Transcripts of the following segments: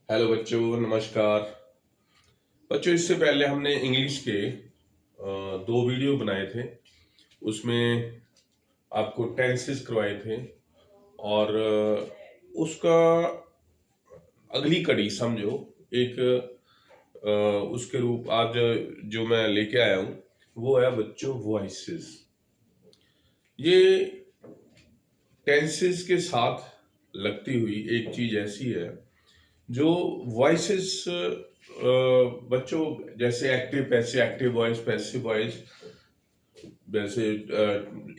Hello बच्चों, नमस्कार। बच्चों, इससे पहले हमने इंग्लिश के दो वीडियो बनाए थे। उसमें आपको टेंसेस करवाए थे और उसका अगली कड़ी समझो। एक उसके रूप आज जो मैं लेके आया हूँ वो है बच्चों वॉइसेस। ये टेंसेस के साथ लगती हुई एक चीज ऐसी है जो वॉइसेस बच्चों, जैसे active passive, active voice passive voice, वैसे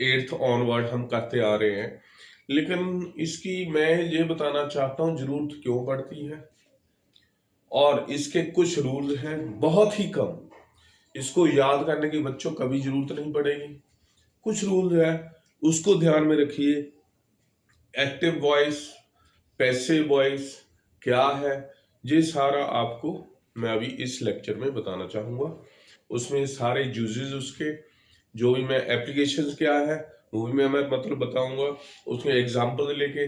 एट्थ ऑनवर्ड हम करते आ रहे हैं। लेकिन इसकी मैं ये बताना चाहता हूँ जरूरत क्यों पड़ती है, और इसके कुछ रूल हैं बहुत ही कम। इसको याद करने की बच्चों कभी जरूरत नहीं पड़ेगी। कुछ रूल है, उसको ध्यान में रखिए। एक्टिव वॉइस, पैसिव वॉइस क्या है, ये सारा आपको मैं अभी इस लेक्चर में बताना चाहूंगा। उसमें सारे यूजेस उसके, जो भी मैं एप्लीकेशंस क्या है वो भी मैं मतलब बताऊंगा। उसमें एग्जांपल लेके,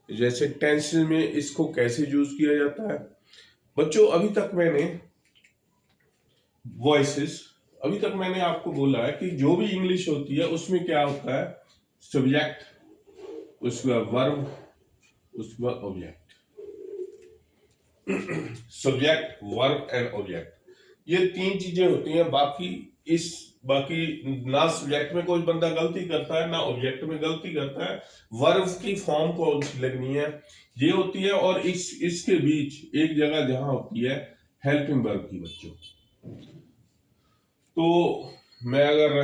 जैसे टेंसेस में इसको कैसे यूज किया जाता है। बच्चों, वॉइसेस अभी तक मैंने आपको बोला है कि जो भी इंग्लिश होती है उसमें क्या होता है, सब्जेक्ट, उसका वर्ब, उसका object. Subject, verb and object, ये तीन चीजें होती हैं। इस बाकी ना सब्जेक्ट में कोई बंदा गलती करता है ना ऑब्जेक्ट में गलती करता है। वर्ब की फॉर्म कौन सी लगनी है ये होती है, और इसके बीच एक जगह जहां होती है हेल्पिंग वर्ब की। बच्चों, तो मैं अगर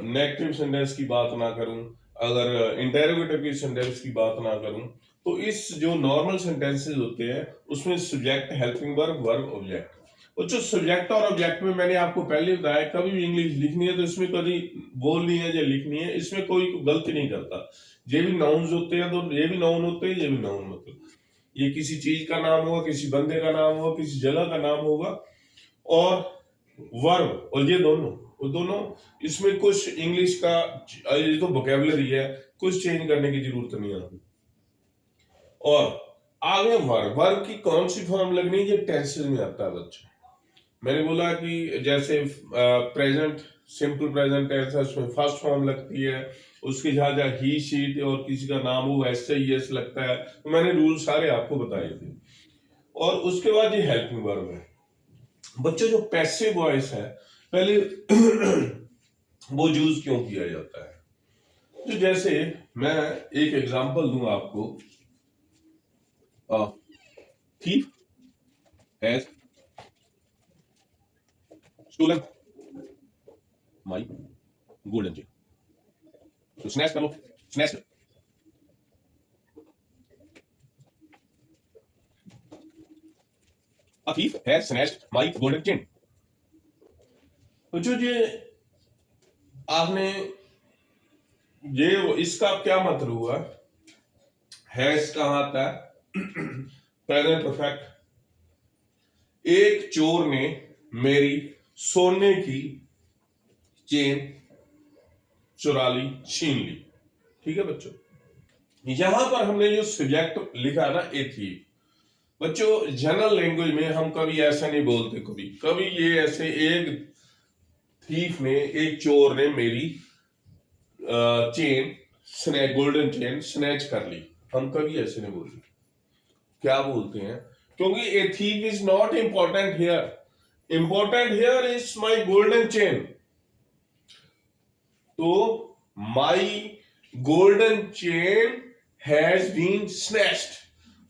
नेगेटिव सेंटेंस की बात ना करूं, अगर इंटेरोगेटिव की सेंटेंस की बात ना करूं, तो इस जो नॉर्मल सेंटेंसेस होते हैं उसमें subject, helping verb, verb, object. और जो सब्जेक्ट और ऑब्जेक्ट में मैंने आपको पहले बताया, कभी भी इंग्लिश लिखनी है तो इसमें कभी बोलनी है या लिखनी है, इसमें कोई गलती नहीं करता। ये भी नाउन्स होते हैं तो ये भी नाउन होते हैं, ये भी नाउन मतलब ये किसी चीज का नाम होगा, किसी बंदे का नाम होगा, किसी जगह का नाम होगा। और वर्ब और ये दोनों इसमें कुछ इंग्लिश का, ये तो वोकेबलरी है, कुछ चेंज करने की जरूरत नहीं है। और आगे वर्ब, वर्ब की कौन सी फॉर्म लगनी है, ये टेंसेस में आता है बच्चों। मैंने बोला कि जैसे प्रेजेंट, सिंपल प्रेजेंट टेंस है, उसमें फर्स्ट फॉर्म लगती है। उसके जहां जहां ही, शीट और किसी का नाम हो ऐसे ही यस लगता है। तो मैंने रूल सारे आपको बताए थे। और उसके बाद ये हेल्पिंग वर्ब है। बच्चों, जो पैसिव वॉइस है, पहले वो यूज क्यों किया जाता है, तो जैसे मैं एक एग्जांपल दूंगा आपको। Thief has stolen my golden chain. तो स्नैच कर लो, snatch. A thief has snatched my golden chain। तो जो ये आपने, ये इसका क्या मतलब हुआ, हैज कहां आता है, प्रेजेंट परफेक्ट। एक चोर ने मेरी सोने की चेन चुरा ली, छीन ली। ठीक है बच्चों, यहां पर हमने जो सब्जेक्ट लिखा ना, ए थी। बच्चों, जनरल लैंग्वेज में हम कभी ऐसा नहीं बोलते, कभी कभी ये ऐसे, एक थीफ ने, एक चोर ने मेरी chain, snatch, golden chain snatch कर ली। हम कभी ऐसे नहीं बोलते। क्या बोलते हैं, क्योंकि a thief is not important here. Important here is my golden chain. तो my golden chain has been snatched,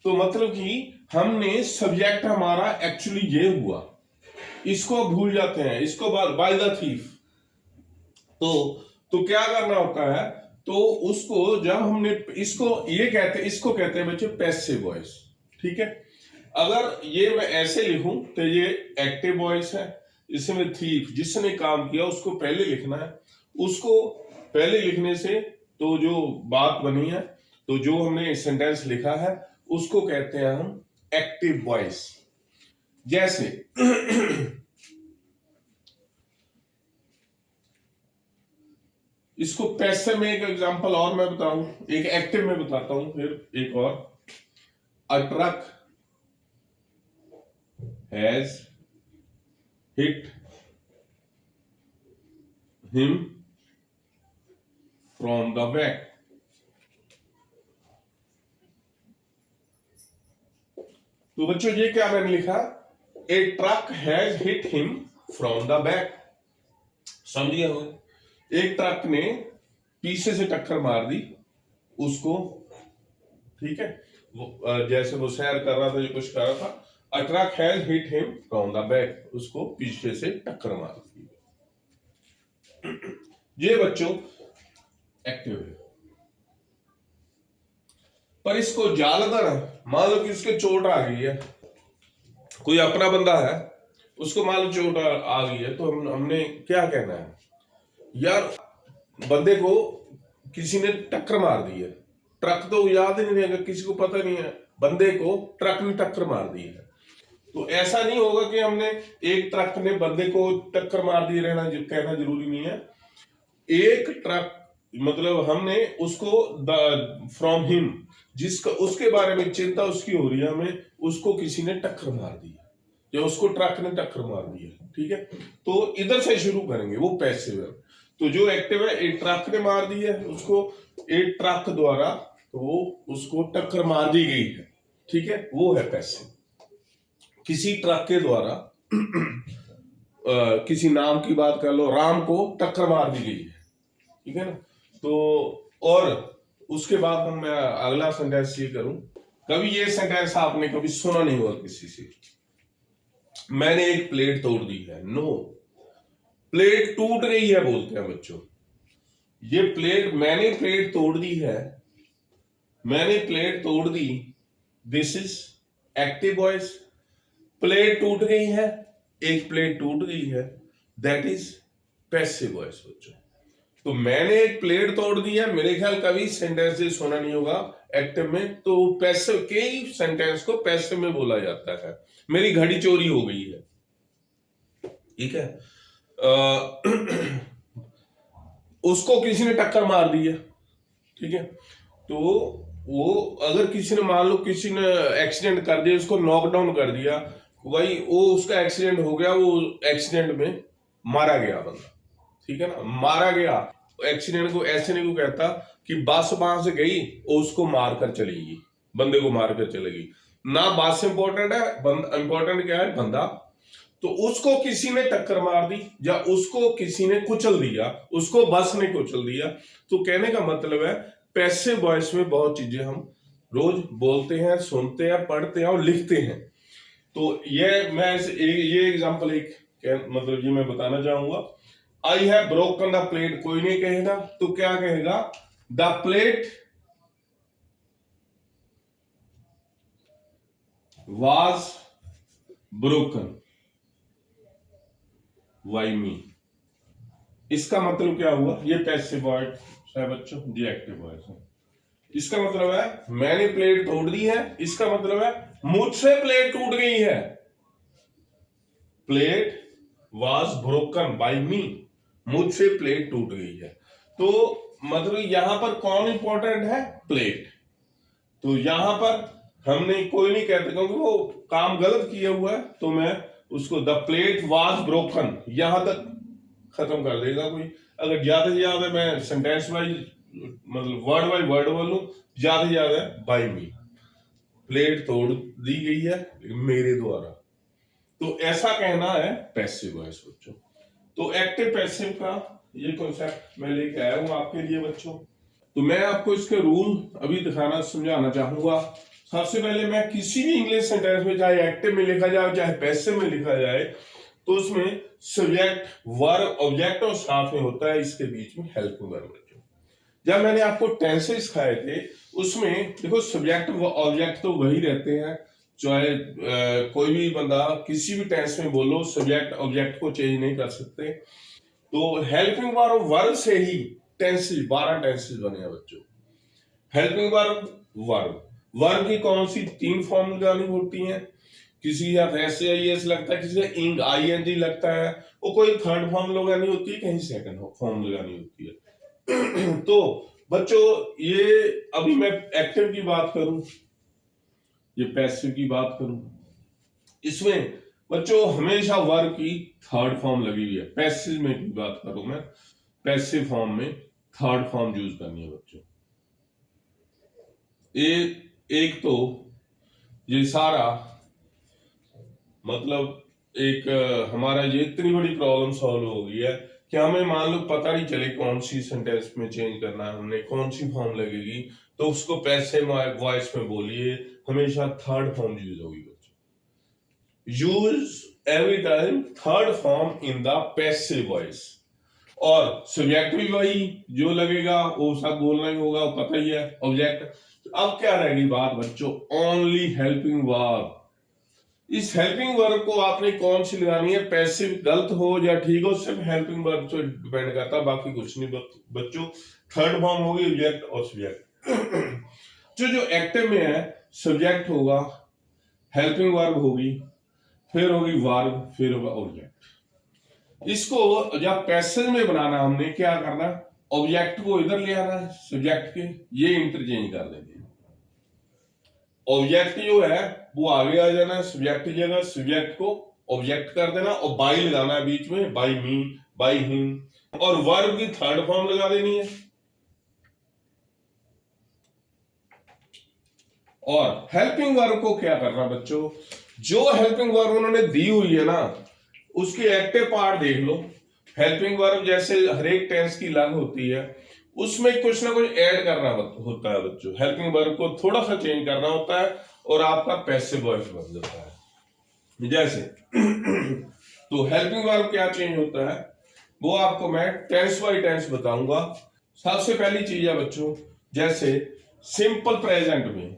तो मतलब कि हमने सब्जेक्ट हमारा एक्चुअली ये हुआ। इसको भूल जाते हैं, इसको बाय द थीफ। तो क्या करना होता है, तो उसको जब हमने, इसको कहते हैं बच्चे पैसिव वॉइस। ठीक है, अगर ये मैं ऐसे लिखूं तो ये एक्टिव वॉइस है। इसमें थीफ, जिसने काम किया उसको पहले लिखना है। उसको पहले लिखने से तो जो बात बनी है, तो जो हमने सेंटेंस लिखा है उसको कहते हैं हम एक्टिव वॉइस। जैसे इसको पैसिव में एक एग्जांपल और मैं बताऊं, एक एक्टिव में बताता हूं, फिर एक और। A truck has hit him from the back. तो बच्चों ये क्या मैंने लिखा, a truck has hit him from the back. समझिए हो, एक ट्रक ने पीछे से टक्कर मार दी उसको, ठीक है, वो जैसे वो सैर कर रहा था या कुछ कर रहा था, a truck has hit him from the back, उसको पीछे से टक्कर मार दी। ये बच्चों एक्टिव है। पर इसको ज्यादातर मान लो कि उसके चोट आ गई है, कोई अपना बंदा है, उसको मान लो चोट आ गई है, तो हमने क्या कहना है, यार बंदे को किसी ने टक्कर मार दी है, ट्रक तो याद ही नहीं रहेगा, किसी को पता नहीं है बंदे को ट्रक ने टक्कर मार दी है। तो ऐसा नहीं होगा कि हमने एक ट्रक ने बंदे को टक्कर मार दी रहना कहना जरूरी नहीं है। एक ट्रक मतलब हमने उसको फ्रॉम हिम, जिसका उसके बारे में चिंता उसकी हो रही है हमें, उसको किसी ने टक्कर मार दी है या उसको ट्रक ने टक्कर मार दी है, ठीक है। तो इधर से शुरू करेंगे, वो पैसिव है। तो जो एक्टिव है, एक ट्रक ने मार दी है उसको, एक ट्रक द्वारा तो वो उसको टक्कर मार दी गई है, ठीक है, वो है पैसिव। किसी ट्रक के द्वारा किसी नाम की बात कर लो, राम को टक्कर मार दी गई है, ठीक है ना। तो और उसके बाद हम मैं अगला सेंटेंस ये करूं, कभी ये सेंटेंस आपने कभी सुना नहीं होगा किसी से, मैंने एक प्लेट तोड़ दी है। नो, प्लेट टूट गई है बोलते हैं बच्चों। ये प्लेट, मैंने प्लेट तोड़ दी है, मैंने प्लेट तोड़ दी, this is active voice. Plate टूट गई है, एक प्लेट टूट गई है, दैट इज पैसिव वॉइस बच्चों। तो मैंने एक प्लेट तोड़ दी है, मेरे ख्याल कभी सेंटेंस सुना नहीं होगा एक्टिव में, तो पैसिव, कई सेंटेंस को पैसिव में बोला जाता है। मेरी घड़ी चोरी हो गई है, ठीक है, उसको किसी ने टक्कर मार दी है, ठीक है। तो वो अगर किसी ने मान लो किसी ने एक्सीडेंट कर दिया, उसको नॉकडाउन कर दिया, भाई वो उसका एक्सीडेंट हो गया, वो एक्सीडेंट में मारा गया बंदा, ठीक है ना, मारा गया। एक्सीडेंट को ऐसे नहीं को कहता कि बस वहां से गई और उसको मार कर चलेगी, बंदे को मार कर चलेगी ना, बस इंपॉर्टेंट है, इंपॉर्टेंट क्या है, बंदा। तो उसको किसी ने टक्कर मार दी या उसको किसी ने कुचल दिया, उसको बस ने कुचल दिया। तो कहने का मतलब है पैसिव वॉइस में बहुत चीजें हम रोज बोलते हैं, सुनते हैं, पढ़ते हैं और लिखते हैं। तो ये मैं ये एग्जांपल एक मतलब ये मैं बताना चाहूंगा, I have broken the plate, कोई नहीं कहेगा तो क्या कहेगा, the plate was broken by me. इसका मतलब क्या हुआ, ये पैसिव वॉइस है बच्चों, ये एक्टिव वॉइस है। इसका मतलब है मैंने प्लेट तोड़ दी है, इसका मतलब है मुझसे प्लेट टूट गई है, प्लेट वाज ब्रोकन बाय मी, मुझसे प्लेट टूट गई है। तो मतलब यहां पर कौन इंपॉर्टेंट है, प्लेट। तो यहां पर हमने कोई नहीं कहते क्योंकि वो काम गलत किया हुआ है, तो मैं उसको द प्लेट वाज ब्रोकन यहां तक खत्म कर देगा कोई। अगर ज्यादा से ज्यादा मैं सेंटेंस वाइज मतलब वर्ड बाय वर्ड बोलूं, ज्यादा से ज्यादा बाय मी, प्लेट तोड़ दी गई है मेरे द्वारा। तो ऐसा कहना है पैसिव वॉइस बच्चों। तो एक्टिव पैसिव का ये कॉन्सेप्ट मैं लेके आया हूं आपके लिए बच्चों। तो मैं आपको इसके रूल अभी दिखाना समझाना चाहूंगा। सबसे पहले मैं किसी भी इंग्लिश सेंटेंस में, चाहे एक्टिव में लिखा जाए चाहे पैसिव में लिखा जाए, तो उसमें सब्जेक्ट, वर्ब, ऑब्जेक्ट और साथ में होता है इसके बीच में हेल्पिंग वर्ब बच्चों। जब मैंने आपको टेंसेस सिखाए थे उसमें देखो सब्जेक्ट व ऑब्जेक्ट तो वही रहते हैं, चाहे कोई भी बंदा किसी भी टेंस में बोलो, सब्जेक्ट ऑब्जेक्ट को चेंज नहीं कर सकते। तो हेल्पिंग वर्ब से ही टेंसेस, 12 टेंसेस बने हैं बच्चों। हेल्पिंग वर्ब, वर्ब की कौन सी 3 फॉर्म लगानी होती हैं, किसी के साथ ऐसे आईएस लगता है, किसी से इंग आईएनजी लगता है, वो कोई थर्ड फॉर्म लगानी होती है, कहीं सेकंड फॉर्म लगानी होती है। तो बच्चों ये अभी मैं एक्टिव की बात करूं, ये पैसिव की बात करूं, इसमें बच्चों हमेशा वर्ब की थर्ड फॉर्म लगी हुई है। पैसिव में की बात करूं मैं, पैसिव फॉर्म में थर्ड फॉर्म यूज करनी है बच्चों। एक तो ये सारा मतलब एक हमारा ये इतनी बड़ी प्रॉब्लम सॉल्व हो गई है कि हमें मान लो पता नहीं चले कौन सी सेंटेंस में चेंज करना है, हमने कौन सी फॉर्म लगेगी, तो उसको पैसिव वॉइस में बोलिए, हमेशा थर्ड फॉर्म यूज होगी बच्चों। Use every time third form in the passive voice. और सब्जेक्ट भी वही जो लगेगा वो सब बोलना ही होगा, पता ही है ऑब्जेक्ट। अब क्या रहेगी बात बच्चों, ओनली हेल्पिंग वर्ब। इस हेल्पिंग वर्ब को आपने कौन सी लगानी है, पैसिव गलत हो या ठीक हो, सिर्फ हेल्पिंग वर्ब से डिपेंड करता है, बाकी कुछ नहीं बच्चों। थर्ड फॉर्म होगी ऑब्जेक्ट और सब्जेक्ट। जो एक्टिव में है सब्जेक्ट होगा, हेल्पिंग वर्ब होगी, फिर होगी वर्ब, फिर होगा ऑब्जेक्ट। इसको जब पैसिव में बनाना हमने क्या करना, ऑब्जेक्ट को इधर ले आना है सब्जेक्ट के, ये इंटरचेंज कर देंगे। ऑब्जेक्ट जो है वो आगे आ जाना है सब्जेक्ट की जगह, सब्जेक्ट को ऑब्जेक्ट कर देना और बाई लगाना है बीच में, बाई मी, बाई हिम। और वर्ब की थर्ड फॉर्म लगा देनी है। और हेल्पिंग वर्ब को क्या करना बच्चों, जो हेल्पिंग वर्ब उन्होंने दी हुई है ना, उसके एक्टिव पार्ट देख लो। हेल्पिंग वर्ब जैसे हर एक टेंस की अलग होती है, उसमें कुछ ना कुछ ऐड करना होता है बच्चों। हेल्पिंग वर्ब को थोड़ा सा चेंज करना होता है और आपका पैसिव वॉइस बन जाता है। जैसे तो हेल्पिंग वर्ब क्या चेंज होता है वो आपको मैं टेंस बाय टेंस बताऊंगा। सबसे पहली चीज है बच्चों, जैसे सिंपल प्रेजेंट में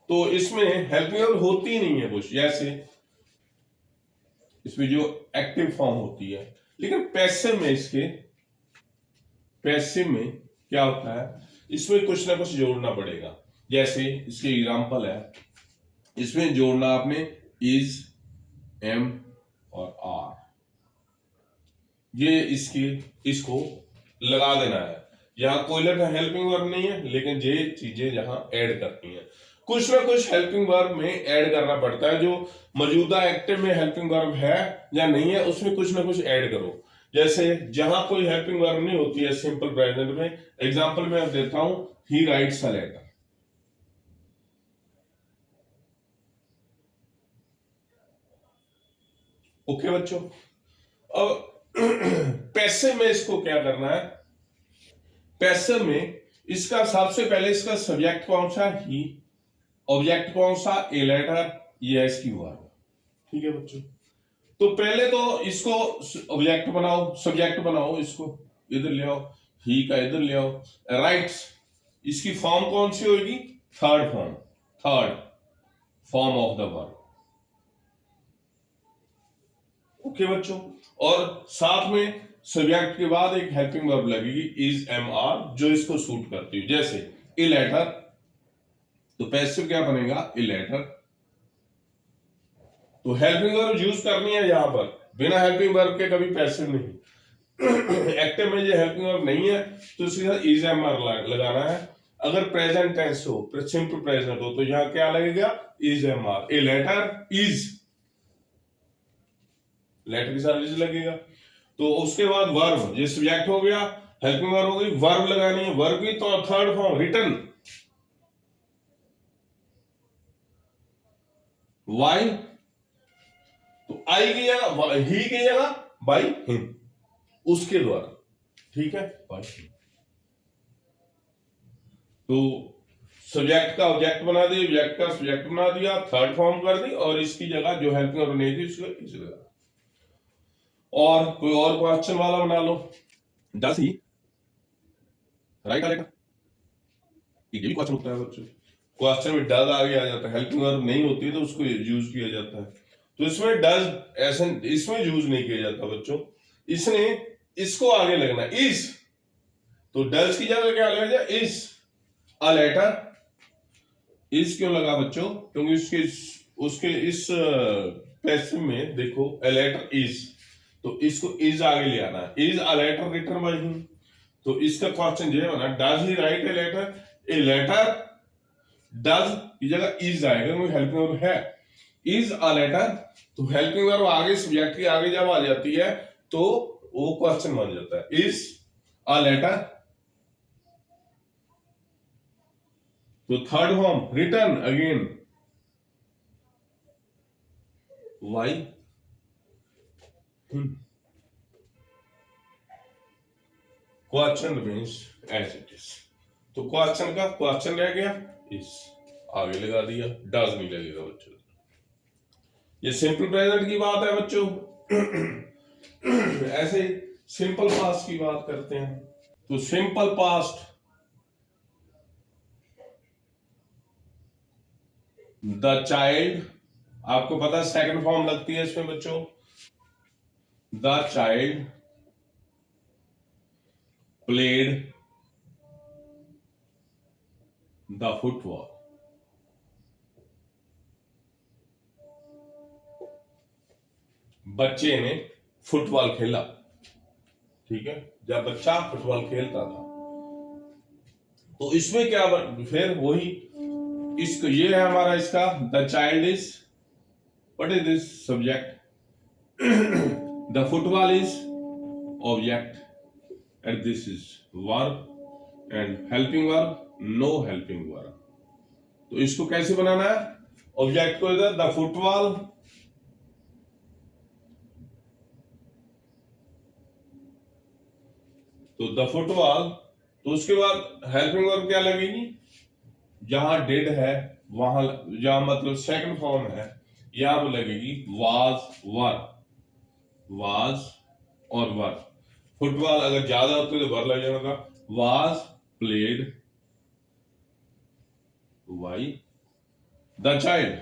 तो इसमें हेल्पिंग वर्ब होती नहीं है कुछ, जैसे इसमें जो एक्टिव फॉर्म होती है। लेकिन पैसिव में पैसिव में क्या होता है, इसमें कुछ ना कुछ जोड़ना पड़ेगा। जैसे इसके एग्जांपल है, इसमें जोड़ना आपने इज, एम और आर, ये इसको लगा देना है। यहां कोई हेल्पिंग वर्ब नहीं है, लेकिन ये चीजें यहां ऐड करती हैं। कुछ ना कुछ हेल्पिंग वर्ब में ऐड करना पड़ता है। जो मौजूदा एक्टिव में हेल्पिंग वर्ब है या नहीं है, उसमें कुछ ना कुछ ऐड करो। जैसे जहां कोई हेल्पिंग वर्ब नहीं होती है सिंपल प्रेजेंट में, एग्जांपल मैं देता हूं, he writes a letter. Okay बच्चों, अब पैसिव में इसको क्या करना है, पैसिव में इसका सबसे पहले इसका सब्जेक्ट कौन सा, ही, ऑब्जेक्ट कौन सा, ए लेटर, ये है इसकी वर्ब। ठीक है बच्चों, तो पहले तो इसको ऑब्जेक्ट बनाओ, सब्जेक्ट बनाओ, इसको इधर ले आओ, ही का इधर ले आओ। राइट्स, इसकी फॉर्म कौन सी होगी, third form of the verb. Okay बच्चों, और साथ में सब्जेक्ट के बाद एक हेल्पिंग वर्ब लगेगी इज, एम, आर, जो इसको सूट करती है। जैसे ए लेटर, तो पैसिव क्या बनेगा, ए लेटर। तो हेल्पिंग वर्ब यूज करनी है यहां पर, बिना हेल्पिंग वर्ब के कभी पैसिव नहीं। एक्टिव में ये हेल्पिंग वर्ब नहीं है तो इसके साथ इज, एम, आर लगाना है। अगर प्रेजेंट टेंस हो, सिंपल प्रेजेंट हो, तो यहां क्या लगेगा, is, am, are. A letter is, letter के साथ इज लगेगा। तो उसके बाद वर्ब, ये सब्जेक्ट हो गया, हेल्पिंग वर्ब हो गई, वर्ब लगानी है। वर्ब की तो थर्ड फॉर्म रिटन, वाई, तो आई की जगह ही की जगह बाई हिम, उसके द्वारा। ठीक है, बाई हिम। तो सब्जेक्ट का ऑब्जेक्ट बना दिया, ऑब्जेक्ट का सब्जेक्ट बना दिया, थर्ड फॉर्म कर दी, और इसकी जगह जो हेल्पिंग वर्ब नहीं थी उसको इस जगह। और कोई और क्वेश्चन वाला बना लो, does he write a letter, ये भी क्वेश्चन होता है बच्चों। क्वेश्चन में डज आगे आ जाता है, हेल्पिंग वर्ब नहीं होती तो उसको यूज किया जाता है। तो इसमें डज ऐसे इसमें यूज नहीं किया जाता बच्चों, इसने इसको आगे लगना इज, तो डज की जगह क्या लगेगा, इज अ लेटर। इज क्यों लगा बच्चों, क्योंकि उसके इस पैसिव में देखो अ लेटर इज, तो इसको इज आगे ले आना है, is a letter written by him. तो इसका क्वेश्चन ये बना, does he write a letter, a letter does की जगह इज आएगा क्योंकि हेल्पिंग वर्ब है। इज अ लेटर, तो हेल्पिंग वर्ब आगे सब्जेक्ट के आगे जब आ जाती है तो वो क्वेश्चन बन जाता है। इज अ लेटर, तो third form return again, why question means as it is, तो क्वेश्चन का क्वेश्चन रह गया, इस आगे लगा दिया, डज नहीं लगेगा बच्चों। ये सिंपल प्रेजेंट की बात है बच्चों। ऐसे सिंपल पास्ट की बात करते हैं, तो सिंपल पास्ट द चाइल्ड, आपको पता है सेकंड फॉर्म लगती है इसमें बच्चों, the child played the football, बच्चे ने फुटबॉल खेला, ठीक है, जब बच्चा फुटबॉल खेलता था, तो इसमें क्या फिर वही इसको, ये है हमारा इसका the child is, what is this subject, the football is object, and this is verb, and helping verb no helping verb. तो इसको कैसे बनाना है, ऑब्जेक्ट को इधर द फुटबॉल, तो द फुटबॉल, तो उसके बाद हेल्पिंग वर्ब क्या लगेगी, जहां डिड है वहां, जहां मतलब सेकंड फॉर्म है यहां वो लगेगी वाज वर, वाज और वर। फुटबॉल अगर ज्यादा होते तो वर लग जाएगा, was played by the child,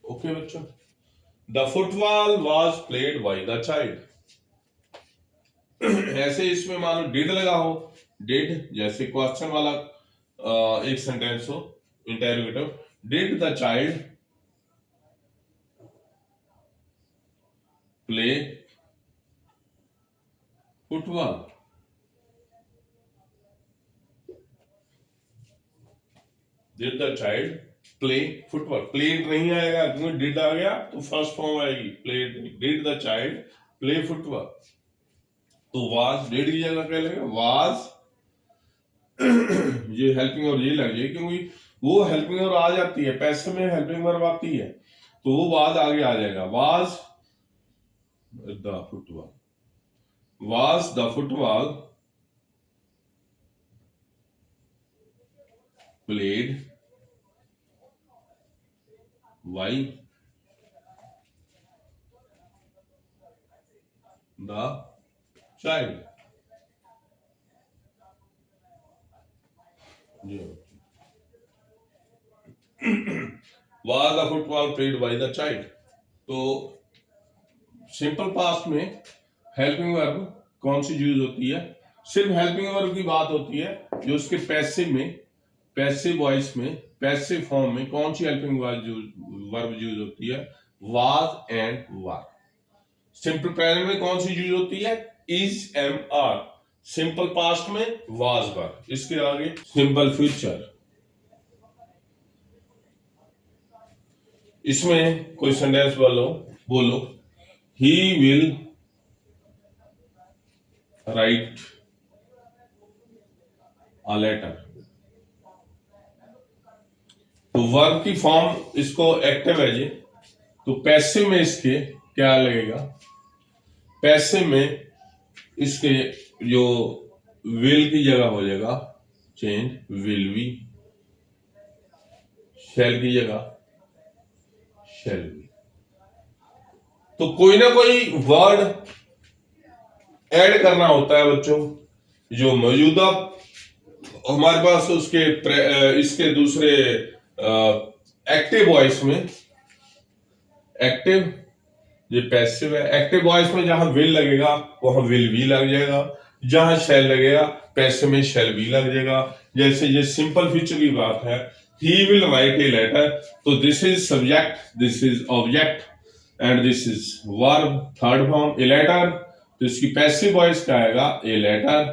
okay बच्चों, the football was played by the child. ऐसे इसमें मानो डिड लगा हो, डिड जैसे क्वेश्चन वाला एक सेंटेंस हो interrogative, did the child play football, did the child play football, played नहीं आएगा क्योंकि डिड आ गया तो फर्स्ट फॉर्म आएगी, प्लेड नहीं, did the child play football, तो वाज डिड की जगह क्या लगेगा, वाज ये हेल्पिंग और ये लग जाए क्योंकि वो हेल्पिंग और आ जाती है, पैसे में हेल्पिंग वर्ब आती है तो वो वाज आगे आ जाएगा, was the football, was the football played by the child, was the football played by the child. तो सिंपल पास्ट में हेल्पिंग वर्ब कौन सी यूज होती है, सिर्फ हेल्पिंग वर्ब की बात होती है जो उसके पैसिव में, पैसिव वॉइस में, पैसिव फॉर्म में कौन सी हेल्पिंग वर्ब यूज होती है, was and were. Simple present में कौन सी यूज होती है, is am are, simple past में वाज वर, इसके आगे सिंपल फ्यूचर, इसमें कोई सेंटेंस बोलो, बोलो he will write a letter, तो वर्ब की फॉर्म इसको एक्टिव है जी, तो पैसिव में इसके क्या लगेगा, पैसिव में इसके जो विल की जगह हो जाएगा चेंज, विल बी, शैल की जगह शैल बी, तो कोई ना कोई वर्ड ऐड करना होता है बच्चों, जो मौजूदा हमारे पास उसके इसके दूसरे एक्टिव वॉइस में, एक्टिव ये पैसिव है, एक्टिव वॉइस में जहां विल लगेगा वहां विल भी लग जाएगा, जहां शैल लगेगा पैसिव में शैल भी लग जाएगा। जैसे ये सिंपल फ्यूचर की बात है, he will write a letter, तो this is subject, this is object and this is verb, third form a letter, तो इसकी पैसिव वॉइस क्या आएगा, a letter,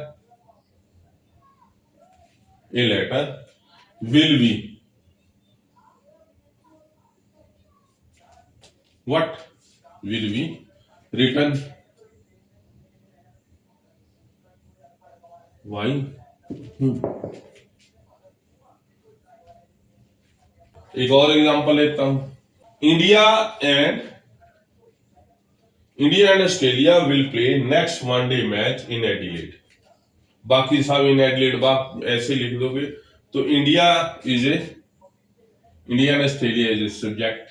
A letter will be what? Will be written. Why? एक और example लेता हूं. India and Australia will play next one day match in Adelaide. बाकी सब इन एडिलेड ऐसे लिख दोगे तो India and Australia is a subject.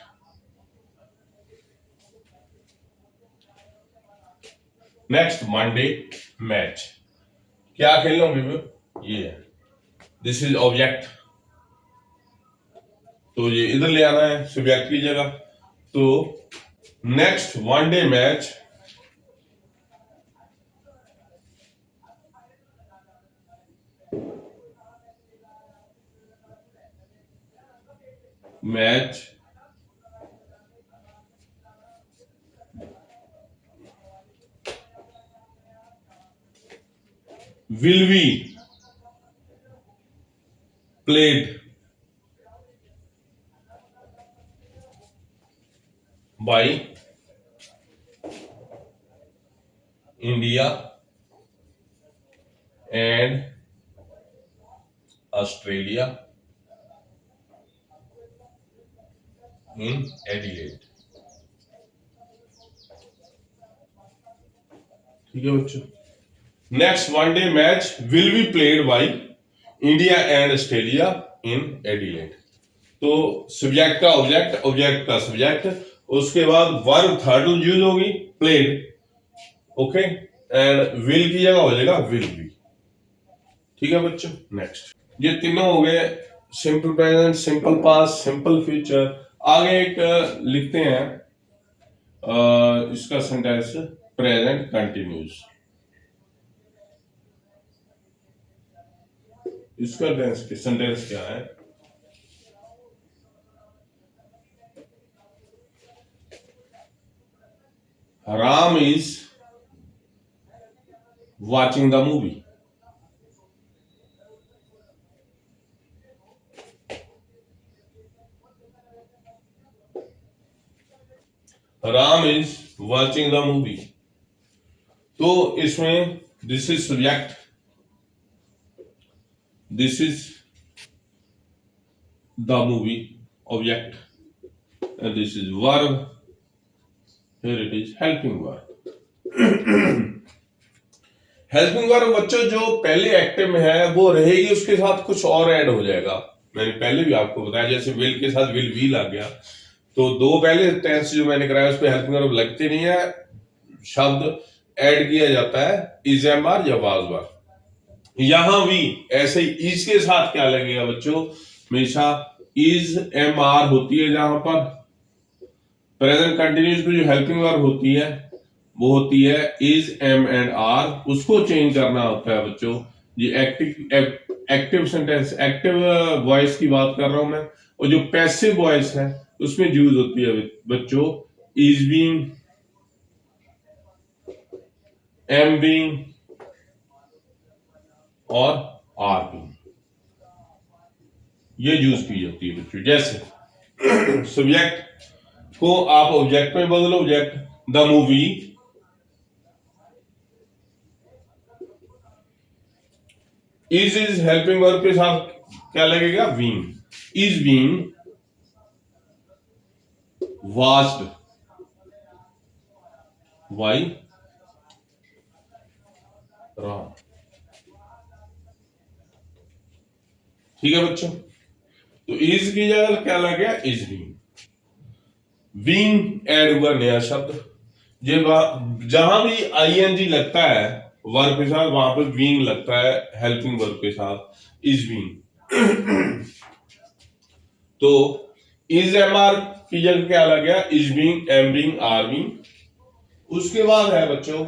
Next Monday match क्या खेल लोगे? ये है. This is object. तो ये इधर ले आना है सब्जेक्ट की जगह. तो next one day match will be played by India and Australia in Adelaide. ठीक है बच्चों. Next one day match will be played by India and Australia in Adelaide. तो सब्जेक्ट का ऑब्जेक्ट, ऑब्जेक्ट का सब्जेक्ट, उसके बाद वर्ब थर्ड यूज होगी played. Okay. And will की जगह हो जाएगा विल बी. ठीक है बच्चों. नेक्स्ट ये तीनों हो गए simple present, simple past, simple future. आगे एक लिखते हैं इसका सेंटेंस प्रेजेंट कंटिन्यूस. इसका सेंटेंस क्या है? Ram is watching the movie. Ram is watching the movie. तो इसमें this is subject, this is the movie object, and this is verb. Here it is helping verb. Helping verb बच्चों जो पहले active में है वो रहेगी, उसके साथ कुछ और ऐड हो जाएगा. मैंने पहले भी आपको बताया, जैसे विल के साथ विल भी लग गया. तो दो पहले टेंस जो मैंने कराया उस पर हेल्पिंग वर्ब लगते नहीं है, शब्द ऐड किया जाता है इज एम आर या वाज वर. यहां भी ऐसे ही इज के साथ क्या लगेगा बच्चों? हमेशा इज एम आर होती है. जहां पर प्रेजेंट कंटिन्यूस की जो हेल्पिंग वर्ब होती है वो होती है इज एम एंड आर. उसको चेंज करना होता है बच्चों. ये एक्टिव सेंटेंस, एक्टिव वॉइस की बात कर रहा हूं मैं. और जो पैसिव वॉइस है उसमें यूज होती है बच्चों इज बीइंग, एम बीइंग और आर बीइंग. ये यूज की जाती है बच्चों. जैसे सब्जेक्ट को आप ऑब्जेक्ट में बदलो, object the movie is helping verb के साथ क्या लगेगा? Being. Is being watched by Ram. ठीक है बच्चों. तो इज की जगह क्या लग गया? Is being. बीइंग ऐड हुआ नया शब्द. ये जहां भी आईएनजी लगता है वर्ब के साथ वहां पर बीइंग लगता है हेल्पिंग वर्ब के साथ इज बीइंग. तो इज एम आर की जगह क्या लग गया? Is being, am being, are being. उसके बाद है बच्चों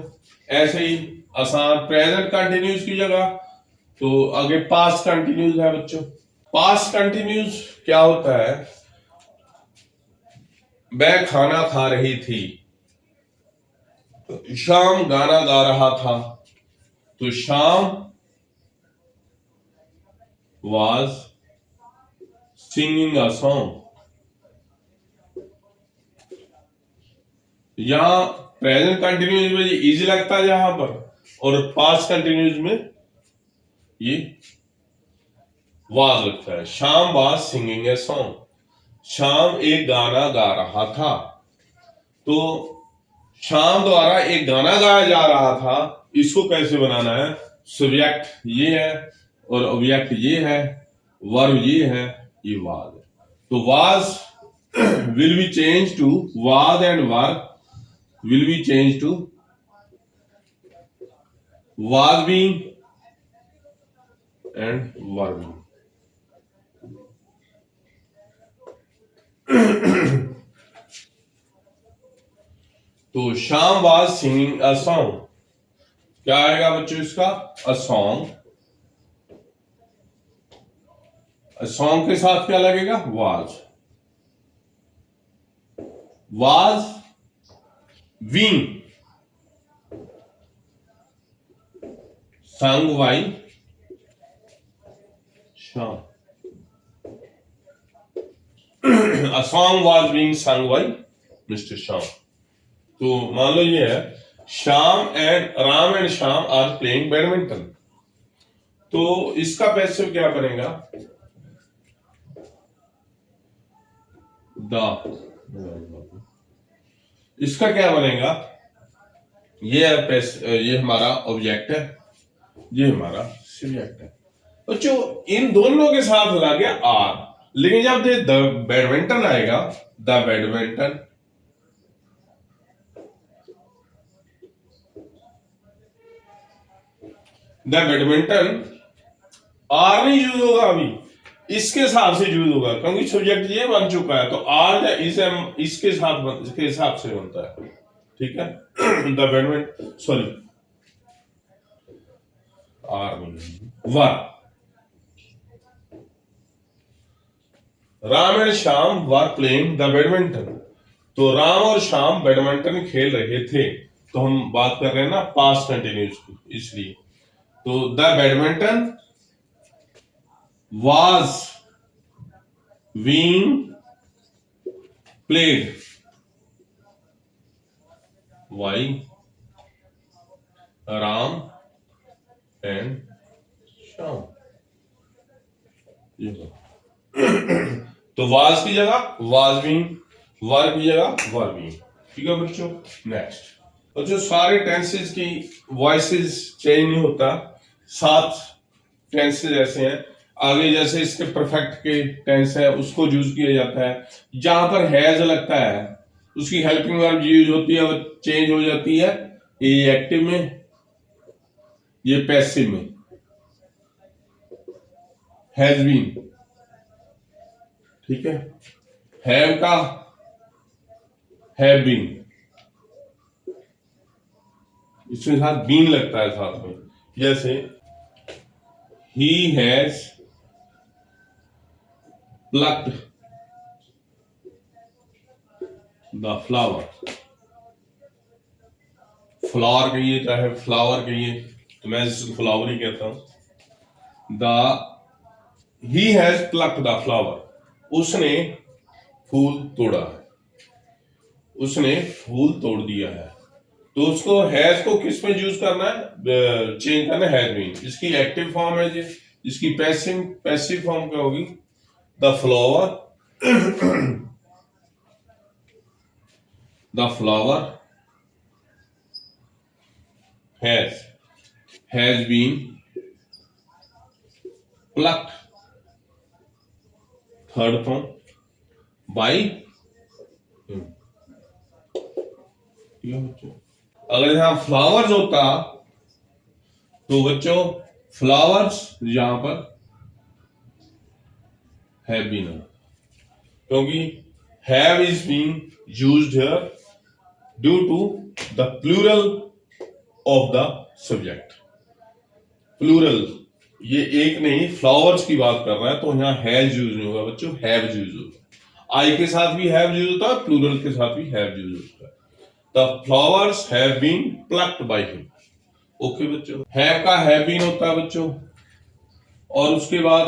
ऐसे ही आसान प्रेजेंट कंटिन्यूस की जगह तो आगे पास्ट कंटिन्यूस है बच्चों. पास्ट कंटिन्यूस क्या होता है? वह खाना खा रही थी, तो शाम गाना गा रहा था, तो शाम was singing a song। यहां प्रेजेंट कंटिन्यूस में ये इज लगता है यहां पर, और पास्ट कंटिन्यूस में ये वाज लगता है। शाम वाज सिंगिंग ए सॉन्ग, शाम एक गाना गा रहा था। तो शाम द्वारा एक गाना गाया जा रहा था, इसको कैसे बनाना है? सब्जेक्ट ये है और ऑब्जेक्ट ये है, वर्ब ये है, ये वाज है। तो was will be change to was and verb will be changed to was being and were being। तो शाम was singing a song, क्या आएगा बच्चों इसका? a song। a song के साथ क्या लगेगा? was being sung by Sham। a song was being sung by Mr. Sham। तो मान लो ये है Shyam and Ram and Shyam are playing badminton. तो इसका पैसिव क्या बनेगा? इसका क्या बनेगा? ये है ये हमारा ऑब्जेक्ट है, ये हमारा सब्जेक्ट है। बच्चों इन दोनों के साथ लगा गया आर, लेकिन जब द बैडमिंटन आएगा, the badminton, the badminton are नहीं यूज होगा, अभी इसके हिसाब से यूज होगा क्योंकि सब्जेक्ट ये बन चुका है। तो आर या इसके हिसाब से बनता है, ठीक है। The badminton, sorry are were, Ram and Shyam were playing the badminton. तो राम और श्याम बैडमिंटन खेल रहे थे। तो हम बात कर रहे हैं ना पास्ट कंटिन्यूस की, इसलिए तो the badminton was being played by Ram and Sham। तो was की जगह was being, वर की जगह वर being, ठीक है बच्चों। नेक्स्ट बच्चों सारे टेंसेस की वॉइसेस चेंज नहीं होता, 7 टेंसेस ऐसे हैं। आगे जैसे इसके परफेक्ट के टेंस है उसको यूज किया जाता है। जहां पर हैज लगता है उसकी हेल्पिंग वर्ब यूज होती है, वो चेंज हो जाती है, ये एक्टिव में, ये पैसिव में। हैज बीन, ठीक है। हैव का हैव बीन, इसके साथ बीन लगता है साथ में। जैसे he has plucked the flower, flower कहिए चाहे फ्लावर कहिए, तो मैं इसको फ्लावर ही कहता हूं। he has plucked the flower, उसने फूल तोड़ा है, उसने फूल तोड़ दिया है। तो उसको हैज को किस में यूज करना है? चेंज करना है हैज बीन। इसकी एक्टिव फॉर्म है जी, इसकी पैसिव फॉर्म क्या होगी? The flower has been plucked, third form, by him। अगर यहां फ्लावर्स होता तो बच्चों फ्लावर्स यहां पर have been, क्योंकि have is being used here due to the plural of the subject। Plural, ये एक नहीं, फ्लावर्स की बात कर रहा है, तो यहाँ हैज यूज नहीं होगा बच्चों, हैव यूज होगा। आई के साथ भी हैव यूज होता है, प्लूरल के साथ भी हैव यूज होता है। The flowers have been plucked by him. Okay बच्चों, हैव का हैव बीन होता है बच्चों, और उसके बाद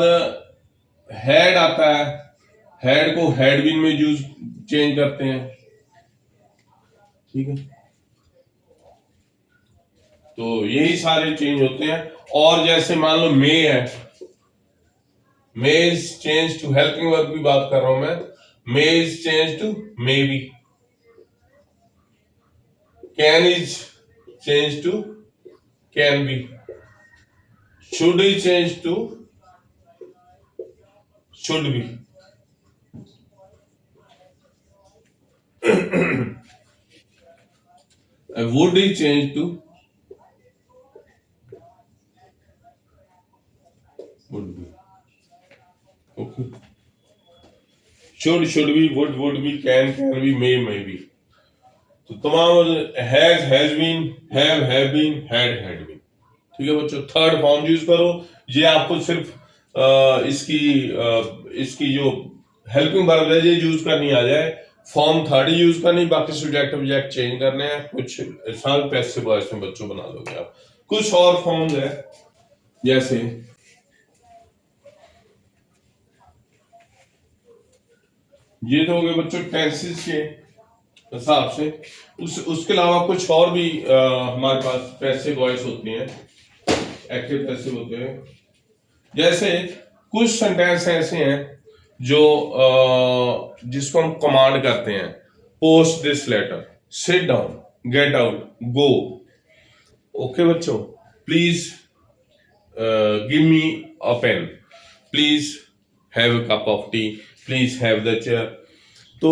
हैड आता है, हैड को हैड बीन में यूज चेंज करते हैं, ठीक है। तो यही सारे चेंज होते हैं। और जैसे मान लो मे है, may is change to, helping verb की बात कर रहा हूं मैं, may is change to may be, can is change to can be, should is changed to should be, would is changed to would be, okay, should be, would be, can be, may be। तो तमाम has been, have been, had been, ठीक है बच्चों। Third form use करो। ये आपको सिर्फ इसकी जो हेल्पिंग वर्ब है ये यूज करनी आ जाए, फॉर्म थर्ड यूज करनी, बाकी सब्जेक्ट ऑब्जेक्ट चेंज करने हैं, कुछ साल पैसिव वॉइस में बच्चों बना दोगे आप। कुछ और फॉर्म्स है, जैसे ये तो हो गए बच्चों टेंसेस के हिसाब से। उसके अलावा कुछ और भी हमारे पास पैसिव वॉइस होती हैं, एक्टिव पैसिव होते हैं। जैसे कुछ सेंटेंस ऐसे हैं जो जिसको हम कमांड करते हैं, post this letter, sit down, get out, go. Okay बच्चों, please give me a pen, please have a cup of tea, please have the chair. तो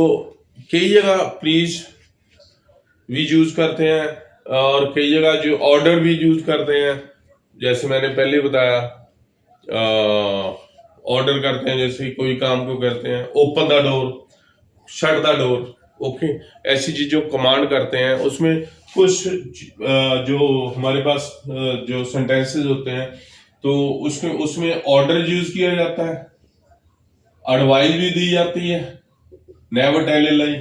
कई जगह प्लीज भी यूज करते हैं, और कई जगह जो ऑर्डर भी यूज करते हैं। जैसे मैंने पहले बताया, ऑर्डर करते हैं, जैसे कोई काम को करते हैं, open the door, shut the door, okay. ऐसी चीजों कमांड करते हैं। उसमें कुछ जो हमारे पास जो सेंटेंसेस होते हैं, तो उसमें उसमें ऑर्डर यूज किया जाता है, एडवाइस भी दी जाती है, नेवर टेल ए लाई,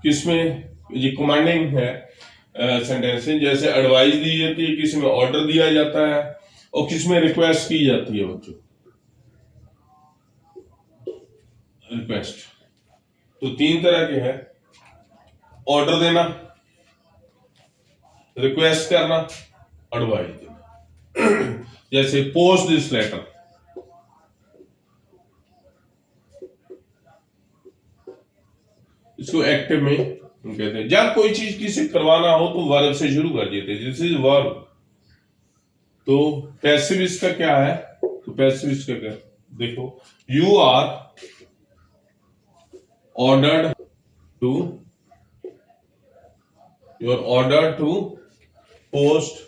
किसमें ये कमांडिंग है सेंटेंसेस। जैसे एडवाइस दी जाती है, किसी में ऑर्डर दिया जाता है, और किसमें रिक्वेस्ट की जाती है बच्चों, रिक्वेस्ट। तो तीन तरह के हैं, ऑर्डर देना, रिक्वेस्ट करना, एडवाइस देना। जैसे पोस्ट दिस लेटर, इसको एक्टिव में हम कहते हैं। जब कोई चीज किसी करवाना हो तो वर्ब से शुरू कर देते हैं, दिस इज वर्ब। तो पैसिव इसका क्या है, तो पैसिव इसका क्या, देखो, you are ordered to, you are ordered to post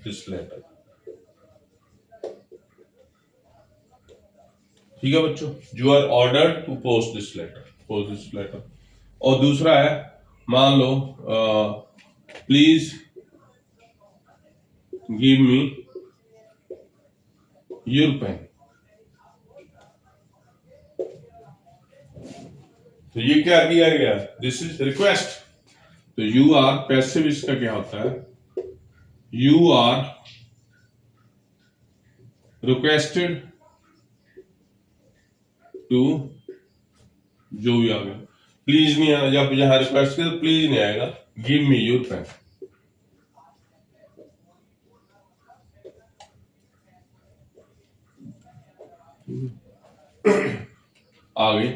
this letter, ठीक है बच्चों, you are ordered to post this letter, post this letter. और दूसरा है, मान लो please give me your pen, तो ये क्या किया गया, दिस इज रिक्वेस्ट। तो यू आर पैसिव इसका क्या होता है, यू आर रिक्वेस्टेड टू, जो भी आ गया, प्लीज नहीं आया, जब यहां रिक्वेस्ट किया तो प्लीज नहीं आएगा, गिव मी योर पेन। आगे,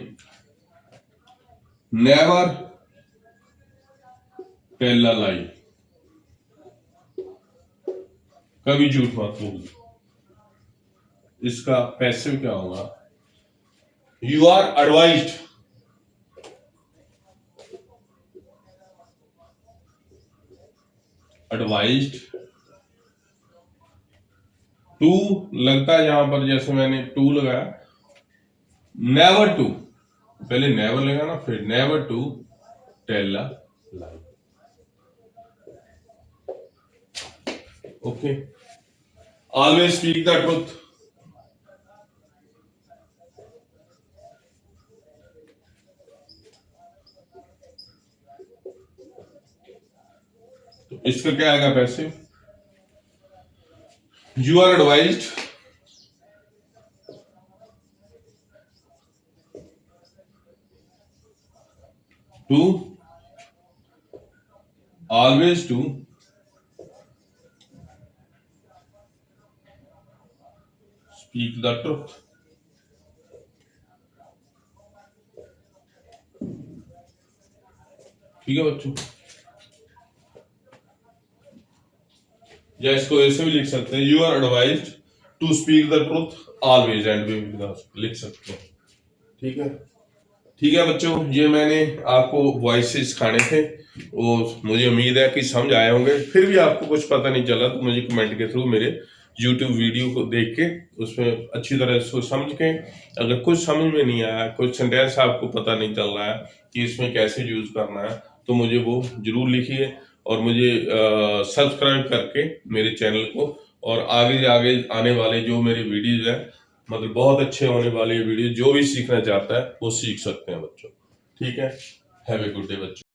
नेवर टेल अ लाई, कभी झूठ मत बोल। इसका पैसिव क्या होगा, you are advised, advised to लगता है यहां पर, जैसे मैंने टू लगाया, नेवर टू, पहले नेवर लगाना, फिर never to tell a lie, okay. Always speak the truth, तो इसका क्या आएगा passive, you are advised to always to speak the truth. ठीक है बच्चों, या इसको ऐसे भी लिख सकते हैं, you are advised to speak the truth always and वे लिख सकते हैं। ठीक है, ठीक है बच्चों, ये मैंने आपको वॉइस से सिखाने थे और मुझे उम्मीद है कि समझ आए होंगे। फिर भी आपको कुछ पता नहीं चला तो मुझे कमेंट के थ्रू मेरे YouTube वीडियो को देख के उसमें अच्छी तरह इसको समझ के, अगर कुछ समझ में नहीं आया, कुछ सेंटेंस आपको पता नहीं चल रहा है कि इसमें कैसे यूज करना है, तो मुझे वो जरूर लिखिए और मुझे सब्सक्राइब करके मेरे चैनल को, और आगे आगे आने वाले जो मेरे वीडियोज हैं, मतलब बहुत अच्छे होने वाले वीडियो, जो भी सीखना चाहता है वो सीख सकते हैं बच्चों। ठीक है, हैव ए गुड डे बच्चों।